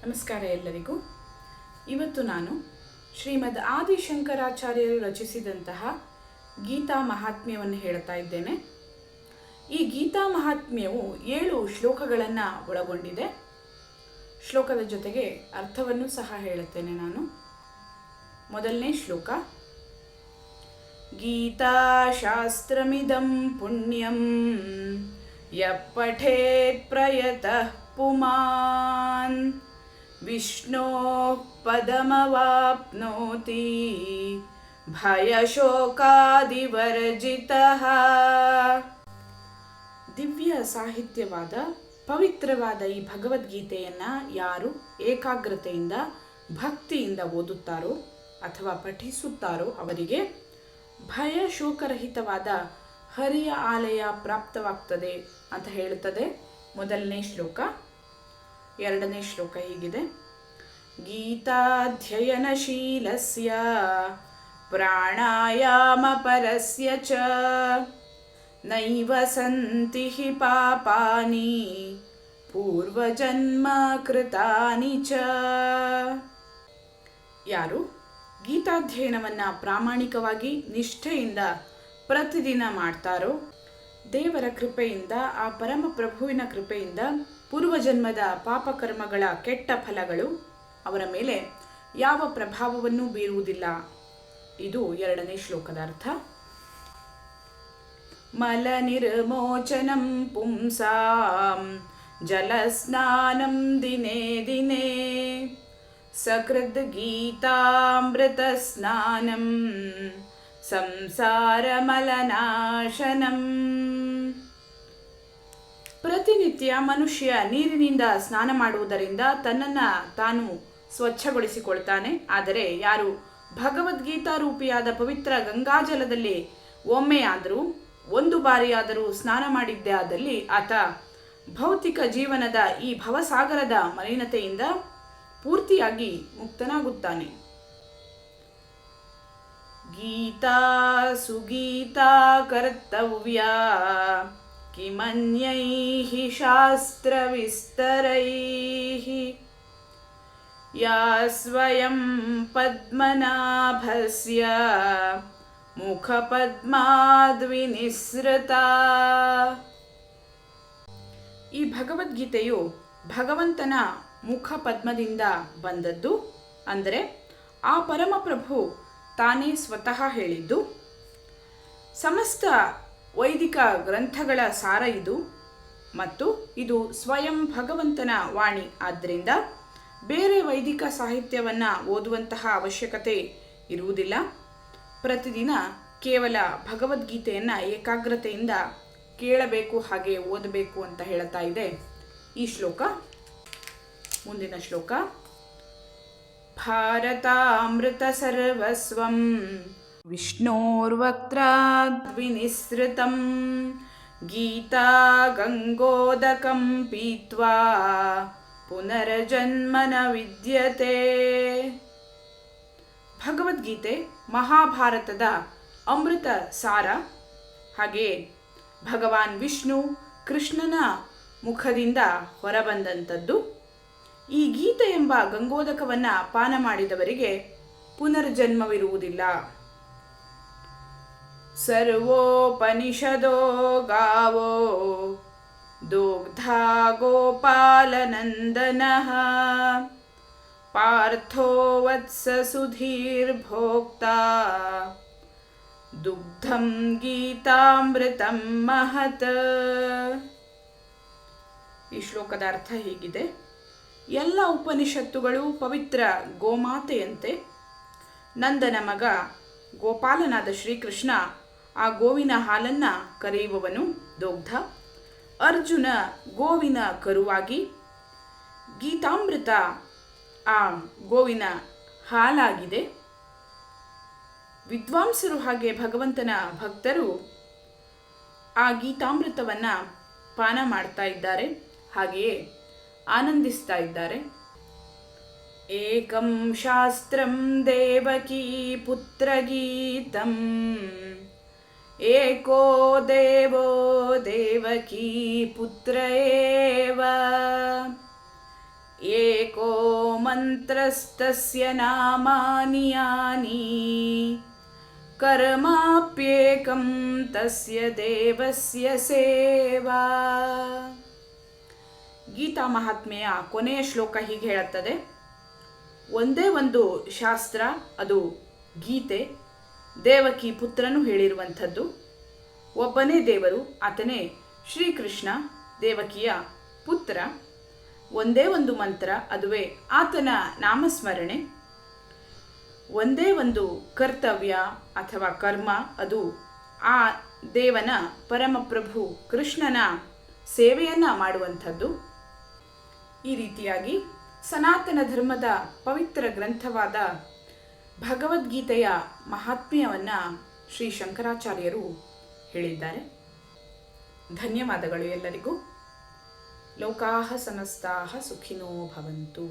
ನಮಸ್ಕಾರ ಎಲ್ಲರಿಗೂ. ಇವತ್ತು ನಾನು ಶ್ರೀಮದ್ ಆದಿಶಂಕರಾಚಾರ್ಯರು ರಚಿಸಿದಂತಹ ಗೀತಾ ಮಹಾತ್ಮ್ಯವನ್ನು ಹೇಳ್ತಾ ಇದ್ದೇನೆ. ಈ ಗೀತಾ ಮಹಾತ್ಮ್ಯವು 7 ಶ್ಲೋಕಗಳನ್ನು ಒಳಗೊಂಡಿದೆ. ಶ್ಲೋಕದ ಜೊತೆಗೆ ಅರ್ಥವನ್ನು ಸಹ ಹೇಳುತ್ತೇನೆ ನಾನು. ಮೊದಲನೇ ಶ್ಲೋಕ: ಗೀತಾಶಾಸ್ತ್ರಮಿದಂ ಪುಣ್ಯಂ ಯಃ ಪಠೇತ್ ಪ್ರಯತಃ ಪುಮಾನ್ ವಿಷ್ಣೋಃ ಪದಮವಾಪ್ನೋತಿ ಭಯಶೋಕಾದಿವರ್ಜಿತಃ. ದಿವ್ಯ ಸಾಹಿತ್ಯವಾದ ಪವಿತ್ರವಾದ ಈ ಭಗವದ್ಗೀತೆಯನ್ನು ಯಾರು ಏಕಾಗ್ರತೆಯಿಂದ ಭಕ್ತಿಯಿಂದ ಓದುತ್ತಾರೋ ಅಥವಾ ಪಠಿಸುತ್ತಾರೋ ಅವರಿಗೆ ಭಯ ಶೋಕರಹಿತವಾದ ಹರಿಯ ಆಲಯ ಪ್ರಾಪ್ತವಾಗ್ತದೆ ಅಂತ ಹೇಳುತ್ತದೆ ಮೊದಲನೇ ಶ್ಲೋಕ. ಎರಡನೇ ಶ್ಲೋಕ ಹೀಗಿದೆ: ಗೀತಾಧ್ಯಯನಶೀಲಸ್ಯ ಪ್ರಾಣಾಯಾಮ ಪರಸ್ಯ ಚ ನೈವ ಸಂತಿ ಹಿ ಪಾಪಾನಿ ಪೂರ್ವಜನ್ಮ ಕೃತಾನಿ ಚ. ಯಾರು ಗೀತಾಧ್ಯಯನವನ್ನು ಪ್ರಾಮಾಣಿಕವಾಗಿ ನಿಷ್ಠೆಯಿಂದ ಪ್ರತಿದಿನ ಮಾಡ್ತಾರೋ ದೇವರ ಕೃಪೆಯಿಂದ, ಆ ಪರಮ ಪ್ರಭುವಿನ ಕೃಪೆಯಿಂದ ಪೂರ್ವಜನ್ಮದ ಪಾಪಕರ್ಮಗಳ ಕೆಟ್ಟ ಫಲಗಳು ಅವರ ಮೇಲೆ ಯಾವ ಪ್ರಭಾವವನ್ನು ಬೀರುವುದಿಲ್ಲ. ಇದು ಎರಡನೇ ಶ್ಲೋಕದ ಅರ್ಥ. ಮಲ ನಿರ್ಮೋಚನಂ ಪುಂಸಾಂ ಜಲಸ್ನಾನಂ ದಿನೇ ದಿನೇ ಸಕೃದ್ ಗೀತಾಮೃತ ಸ್ನಾನಂ ಸಂಸಾರ ಮಲನಾಶನಂ. ಪ್ರತಿನಿತ್ಯ ಮನುಷ್ಯ ನೀರಿನಿಂದ ಸ್ನಾನ ಮಾಡುವುದರಿಂದ ತನ್ನನ್ನು ತಾನು ಸ್ವಚ್ಛಗೊಳಿಸಿಕೊಳ್ತಾನೆ. ಆದರೆ ಯಾರು ಭಗವದ್ಗೀತಾ ರೂಪಿಯಾದ ಪವಿತ್ರ ಗಂಗಾಜಲದಲ್ಲಿ ಒಮ್ಮೆಯಾದರೂ ಒಂದು ಬಾರಿಯಾದರೂ ಸ್ನಾನ ಮಾಡಿದ್ದೇ ಆದಲ್ಲಿ ಆತ ಭೌತಿಕ ಜೀವನದ ಈ ಭವಸಾಗರದ ಮಲಿನತೆಯಿಂದ ಪೂರ್ತಿಯಾಗಿ ಮುಕ್ತನಾಗುತ್ತಾನೆ. ಗೀತಾ ಸುಗೀತಾ ಕರ್ತವ್ಯ ಕಿಮನ್ಯೈಃ ಶಾಸ್ತ್ರವಿಸ್ತರೈಃ ಯಾ ಸ್ವಯಂ ಪದ್ಮನಾಭಸ್ಯ ಮುಖಪದ್ಮಾದ್ವಿನಿಸೃತಾ. ಈ ಭಗವದ್ಗೀತೆಯು ಭಗವಂತನ ಮುಖಪದ್ಮದಿಂದ ಬಂದದ್ದು. ಅಂದರೆ ಆ ಪರಮಪ್ರಭು ತಾನೇ ಸ್ವತಃ ಹೇಳಿದ್ದು. ಸಮಸ್ತ ವೈದಿಕ ಗ್ರಂಥಗಳ ಸಾರ ಇದು ಮತ್ತು ಇದು ಸ್ವಯಂ ಭಗವಂತನ ವಾಣಿ. ಆದ್ದರಿಂದ ಬೇರೆ ವೈದಿಕ ಸಾಹಿತ್ಯವನ್ನು ಓದುವಂತಹ ಅವಶ್ಯಕತೆ ಇರುವುದಿಲ್ಲ. ಪ್ರತಿದಿನ ಕೇವಲ ಭಗವದ್ಗೀತೆಯನ್ನು ಏಕಾಗ್ರತೆಯಿಂದ ಕೇಳಬೇಕು, ಹಾಗೆ ಓದಬೇಕು ಅಂತ ಹೇಳ್ತಾ ಇದೆ ಈ ಶ್ಲೋಕ. ಮುಂದಿನ ಶ್ಲೋಕ: ಭಾರತಾಮೃತ ಸರ್ವಸ್ವಂ ವಿಷ್ಣೋರ್ವಕ್ತ್ರಾದ್ವಿನಿಸೃತಂ ಗೀತಾ ಗಂಗೋದಕಂ ಪೀತ್ವಾ ಪುನರ್ಜನ್ಮ ನ ವಿದ್ಯತೆ. ಭಗವದ್ಗೀತೆ ಮಹಾಭಾರತದ ಅಮೃತ ಸಾರ. ಹಾಗೆಯೇ ಭಗವಾನ್ ವಿಷ್ಣು ಕೃಷ್ಣನ ಮುಖದಿಂದ ಹೊರಬಂದಂಥದ್ದು. ಈ ಗೀತೆ ಎಂಬ ಗಂಗೋದಕವನ್ನು ಪಾನ ಮಾಡಿದವರಿಗೆ ಪುನರ್ಜನ್ಮವಿರುವುದಿಲ್ಲ. ಸರ್ವೋಪನಿಷದೋ ಗಾವೋ ದುಗ್ಧಾ ಗೋಪಾಲನಂದನಃ ಪಾರ್ಥೋ ವತ್ಸ ಸುಧೀರ್ಭೋಕ್ತಾ ದುಗ್ಧಂ ಗೀತಾಮೃತಂ ಮಹತ್. ಈ ಶ್ಲೋಕದ ಅರ್ಥ ಹೀಗಿದೆ: ಎಲ್ಲ ಉಪನಿಷತ್ತುಗಳು ಪವಿತ್ರ ಗೋಮಾತೆಯಂತೆ. ನಂದನ ಮಗ ಗೋಪಾಲನಾದ ಶ್ರೀಕೃಷ್ಣ ಆ ಗೋವಿನ ಹಾಲನ್ನು ಕರೆಯುವವನು ದೊಗ್ಧ. ಅರ್ಜುನ ಗೋವಿನ ಕರುವಾಗಿ, ಗೀತಾಮೃತ ಆ ಗೋವಿನ ಹಾಲಾಗಿದೆ. ವಿದ್ವಾಂಸರು ಹಾಗೆ ಭಗವಂತನ ಭಕ್ತರು ಆ ಗೀತಾಮೃತವನ್ನು ಪಾನ ಮಾಡ್ತಾ ಇದ್ದಾರೆ, ಹಾಗೆಯೇ ಆನಂದಿಸ್ತಾ ಇದ್ದಾರೆ. ಏಕಂ ಶಾಸ್ತ್ರಂ ದೇವಕೀ ಪುತ್ರಗೀತಂ ಏಕೋ ದೇವೋ ದೇವಕೀ ಪುತ್ರ ಏವ. ಏಕೋ ಮಂತ್ರಸ್ತಸ್ಯ ನಾಮಾನಿ ಯಾನಿ ಕರ್ಮಾಪ್ಯೇಕಂ ತಸ್ಯ ದೇವಸ್ಯ ಸೇವಾ. ಗೀತಾ ಮಹಾತ್ಮೆಯ ಕೊನೆಯ ಶ್ಲೋಕ ಹೀಗೆ ಹೇಳುತ್ತದೆ: ಒಂದೇ ಒಂದು ಶಾಸ್ತ್ರ, ಅದು ಗೀತೆ, ದೇವಕಿ ಪುತ್ರನು ಹೇಳಿರುವಂಥದ್ದು. ಒಬ್ಬನೇ ದೇವರು, ಆತನೇ ಶ್ರೀಕೃಷ್ಣ, ದೇವಕಿಯ ಪುತ್ರ. ಒಂದೇ ಒಂದು ಮಂತ್ರ, ಅದುವೇ ಆತನ ನಾಮಸ್ಮರಣೆ. ಒಂದೇ ಒಂದು ಕರ್ತವ್ಯ ಅಥವಾ ಕರ್ಮ, ಅದು ಆ ದೇವನ ಪರಮಪ್ರಭು ಕೃಷ್ಣನ ಸೇವೆಯನ್ನು ಮಾಡುವಂಥದ್ದು. ಈ ರೀತಿಯಾಗಿ ಸನಾತನ ಧರ್ಮದ ಪವಿತ್ರ ಗ್ರಂಥವಾದ ಭಗವದ್ಗೀತೆಯ ಮಹಾತ್ಮ್ಯವನ್ನು ಶ್ರೀ ಶಂಕರಾಚಾರ್ಯರು ಹೇಳಿದ್ದಾರೆ. ಧನ್ಯವಾದಗಳು ಎಲ್ಲರಿಗೂ. ಲೋಕಾಃ ಸಮಸ್ತಾಃ ಸುಖಿನೋ ಭವಂತು.